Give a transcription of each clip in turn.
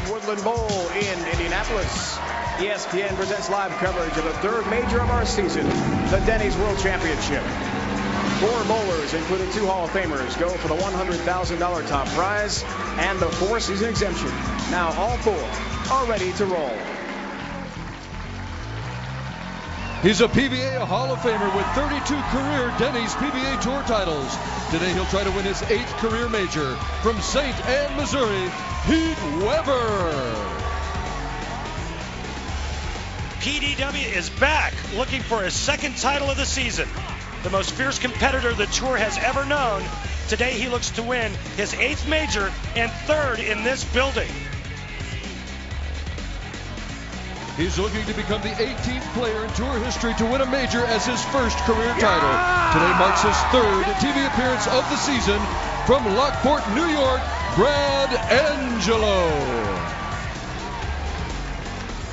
from Woodland Bowl in Indianapolis. ESPN presents live coverage of the third major of our season, the Denny's World Championship. 4 bowlers, including 2 Hall of Famers, go for the $100,000 top prize and the 4-season exemption. Now all 4 are ready to roll. He's a PBA Hall of Famer with 32 career Denny's PBA Tour titles. Today he'll try to win his 8th career major. From St. Anne, Missouri, Pete Weber. PDW is back, looking for his 2nd title of the season. The most fierce competitor the Tour has ever known. Today he looks to win his 8th major and 3rd in this building. He's looking to become the 18th player in Tour history to win a major as his first career title. Today marks his 3rd TV appearance of the season. From Lockport, New York, Brad Angelo.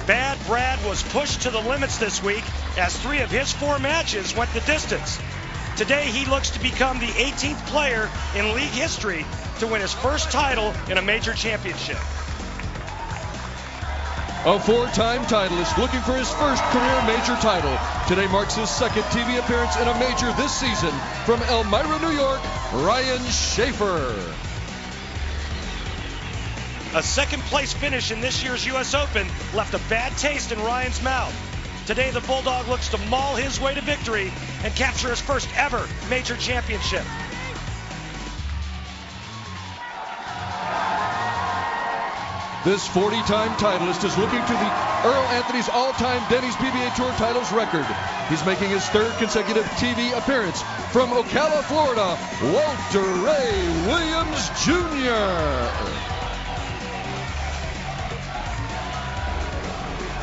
Bad Brad was pushed to the limits this week as 3 of his 4 matches went the distance. Today he looks to become the 18th player in league history to win his first title in a major championship. A 4-time titleist looking for his first career major title. Today marks his 2nd TV appearance in a major this season. From Elmira, New York, Ryan Schaefer. A 2nd place finish in this year's U.S. Open left a bad taste in Ryan's mouth. Today the Bulldog looks to maul his way to victory and capture his first ever major championship. This 40-time titleist is looking to the Earl Anthony's all-time Denny's PBA Tour titles record. He's making his 3rd consecutive TV appearance. From Ocala, Florida, Walter Ray Williams Jr.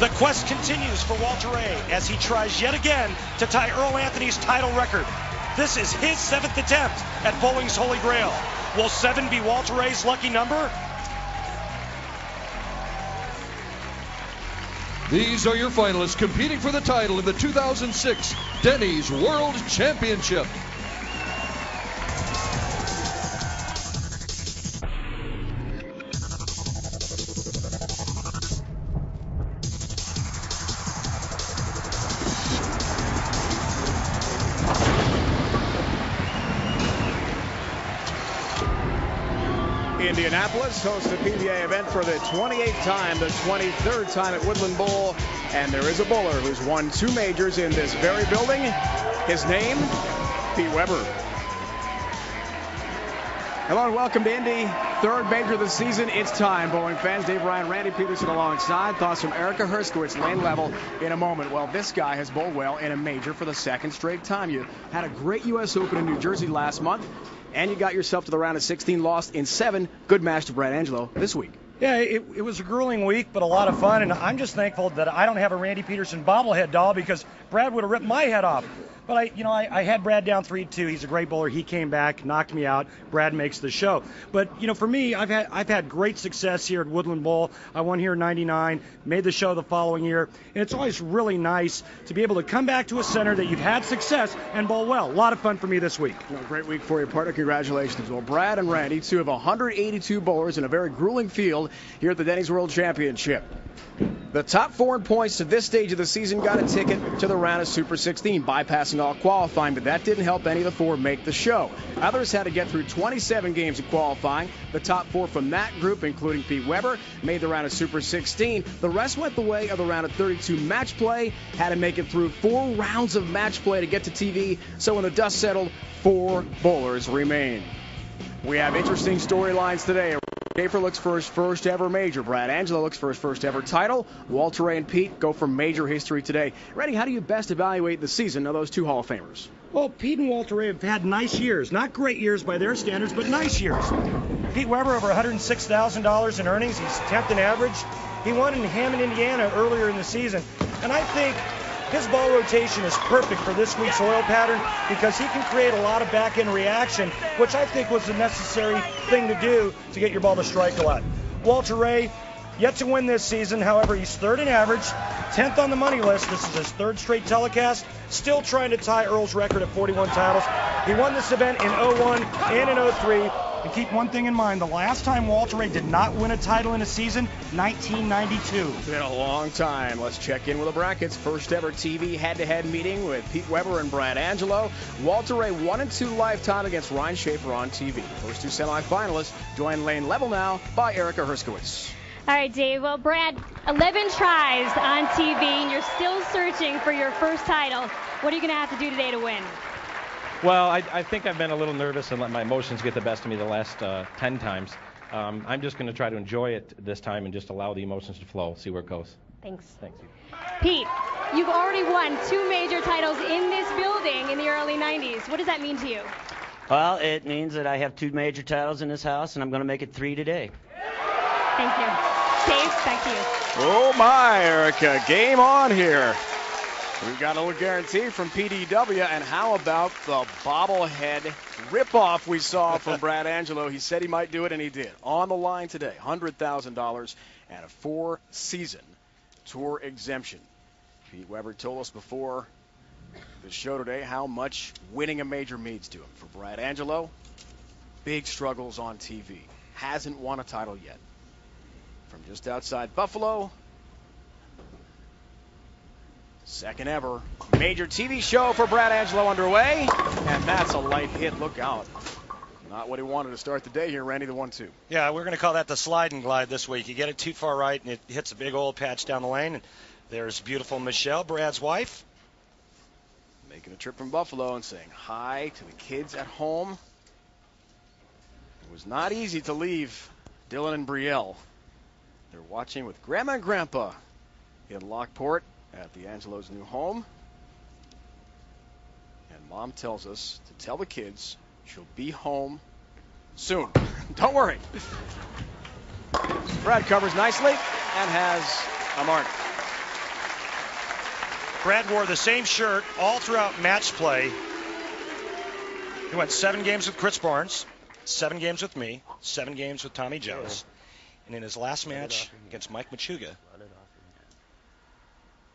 The quest continues for Walter Ray as he tries yet again to tie Earl Anthony's title record. This is his 7th attempt at bowling's Holy Grail. Will 7 be Walter Ray's lucky number? These are your finalists competing for the title in the 2006 Denny's World Championship. Indianapolis hosts the PBA event for the 28th time, the 23rd time at Woodland Bowl, and there is a bowler who's won 2 majors in this very building. His name, Pete Weber. Hello and welcome to Indy, 3rd major of the season. It's time, bowling fans. Dave Ryan, Randy Peterson alongside. Thoughts from Erica Herskowitz, lane level, in a moment. Well, this guy has bowled well in a major for the 2nd straight time. You had a great U.S. Open in New Jersey last month, and you got yourself to the round of 16, lost in 7. Good match to Brad Angelo this week. Yeah, it was a grueling week, but a lot of fun, and I'm just thankful that I don't have a Randy Peterson bobblehead doll because Brad would have ripped my head off. But I had Brad down 3-2. He's a great bowler. He came back, knocked me out. Brad makes the show. But for me, I've had great success here at Woodland Bowl. I won here in '99, made the show the following year, and it's always really nice to be able to come back to a center that you've had success and bowl well. A lot of fun for me this week. Well, great week for you, partner. Congratulations. Well, Brad and Randy, 2 of 182 bowlers in a very grueling field here at the Denny's World Championship. The top 4 in points to this stage of the season got a ticket to the round of Super 16, bypassing all qualifying, but that didn't help any of the 4 make the show. Others had to get through 27 games of qualifying. The top 4 from that group, including Pete Weber, made the round of Super 16. The rest went the way of the round of 32 match play, had to make it through 4 rounds of match play to get to TV, so when the dust settled, 4 bowlers remain. We have interesting storylines today. Schaefer looks for his first ever major. Brad Angelo looks for his first ever title. Walter Ray and Pete go for major history today. Randy, how do you best evaluate the season of those 2 Hall of Famers? Well, Pete and Walter Ray have had nice years. Not great years by their standards, but nice years. Pete Weber, over $106,000 in earnings. He's 10th in average. He won in Hammond, Indiana earlier in the season. And I think his ball rotation is perfect for this week's oil pattern because he can create a lot of back-end reaction, which I think was the necessary thing to do to get your ball to strike a lot. Walter Ray, yet to win this season. However, he's 3rd in average, 10th on the money list. This is his 3rd straight telecast. Still trying to tie Earl's record at 41 titles. He won this event in '01 and in '03. And keep one thing in mind, the last time Walter Ray did not win a title in a season, 1992. It's been a long time. Let's check in with the brackets. First ever TV head-to-head meeting with Pete Weber and Brad Angelo. Walter Ray 1-2 lifetime against Ryan Schaefer on TV. First two semifinalists join lane level now by Erica Herskowitz. All right, Dave. Well, Brad, 11 tries on TV, and you're still searching for your first title. What are you going to have to do today to win? Well, I think I've been a little nervous and let my emotions get the best of me the last 10 times. I'm just going to try to enjoy it this time and just allow the emotions to flow, see where it goes. Thanks. Thanks. Pete, you've already won 2 major titles in this building in the early 90s. What does that mean to you? Well, it means that I have 2 major titles in this house, and I'm going to make it 3 today. Thank you. Dave, back to you. Oh, my, Erica. Game on here. We've got a little guarantee from PDW, and how about the bobblehead ripoff we saw from Brad Angelo? He said he might do it, and he did. On the line today, $100,000 and a 4-season tour exemption. Pete Weber told us before the show today how much winning a major means to him. For Brad Angelo, big struggles on TV. Hasn't won a title yet. From just outside Buffalo, second ever major TV show for Brad Angelo underway, and that's a light hit. Look out. Not what he wanted to start the day here, Randy, the 1-2. Yeah, we're going to call that the slide and glide this week. You get it too far right, and it hits a big old patch down the lane. And there's beautiful Michelle, Brad's wife. Making a trip from Buffalo and saying hi to the kids at home. It was not easy to leave Dylan and Brielle. They're watching with Grandma and Grandpa in Lockport at the Angelo's new home. And Mom tells us to tell the kids she'll be home soon. Don't worry. Brad covers nicely and has a mark. Brad wore the same shirt all throughout match play. He went 7 games with Chris Barnes, 7 games with me, 7 games with Tommy Jones. And in his last match against Mike Machuga,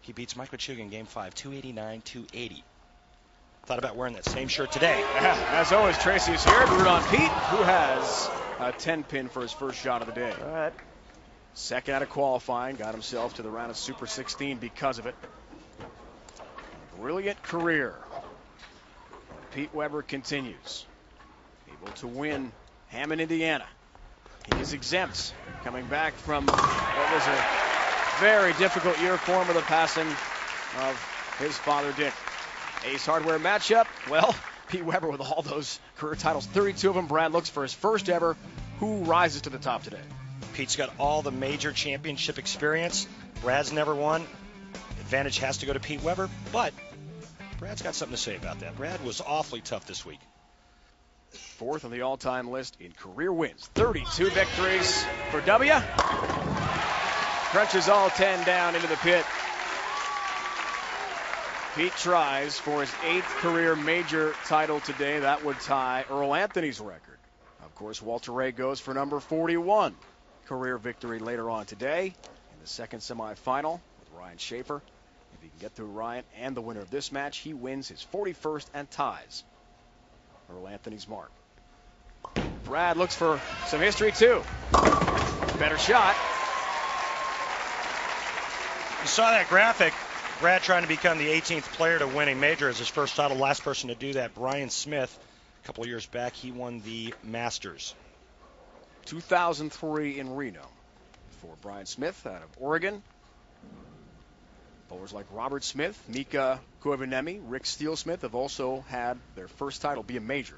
he beats Mike Machuga in Game 5, 289-280. Thought about wearing that same shirt today. Yeah, as always, Tracy is here to root on Pete, who has a 10-pin for his first shot of the day. All right. Second out of qualifying, got himself to the round of Super 16 because of it. Brilliant career. Pete Weber continues. Able to win Hammond, Indiana. He is exempt, coming back from what was a very difficult year for him with the passing of his father, Dick. Ace Hardware matchup. Well, Pete Weber with all those career titles, 32 of them. Brad looks for his first ever. Who rises to the top today? Pete's got all the major championship experience. Brad's never won. Advantage has to go to Pete Weber, but Brad's got something to say about that. Brad was awfully tough this week. Fourth on the all-time list in career wins. 32 victories for W. Crunches all 10 down into the pit. Pete tries for his 8th career major title today. That would tie Earl Anthony's record. Of course, Walter Ray goes for number 41 career victory later on today in the second semifinal with Ryan Schaefer. If he can get through Ryan and the winner of this match, he wins his 41st and ties Earl Anthony's mark. Brad looks for some history, too. Better shot. You saw that graphic. Brad trying to become the 18th player to win a major as his first title. Last person to do that, Brian Smith. A couple of years back, he won the Masters. 2003 in Reno for Brian Smith out of Oregon. Bowlers like Robert Smith, Mika Koivuniemen, Rick Steele-Smith have also had their first title be a major.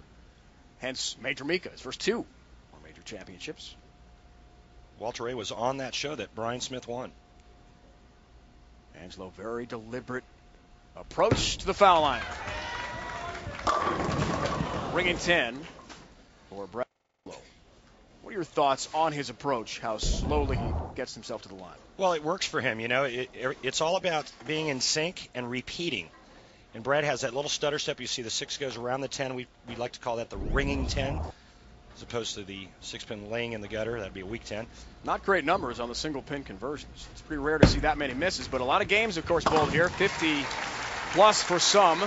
Hence, Major Mika, his first 2 were major championships. Walter Ray was on that show that Brian Smith won. Angelo, very deliberate approach to the foul line. Ringing 10 for Brad. What are your thoughts on his approach, how slowly he gets himself to the line? Well, it works for him. You know, it's all about being in sync and repeating. And Brad has that little stutter step. You see the 6 goes around the 10. We like to call that the ringing 10, as opposed to the 6-pin laying in the gutter. That'd be a weak 10. Not great numbers on the single-pin conversions. It's pretty rare to see that many misses, but a lot of games, of course, bowled here. 50 plus for some.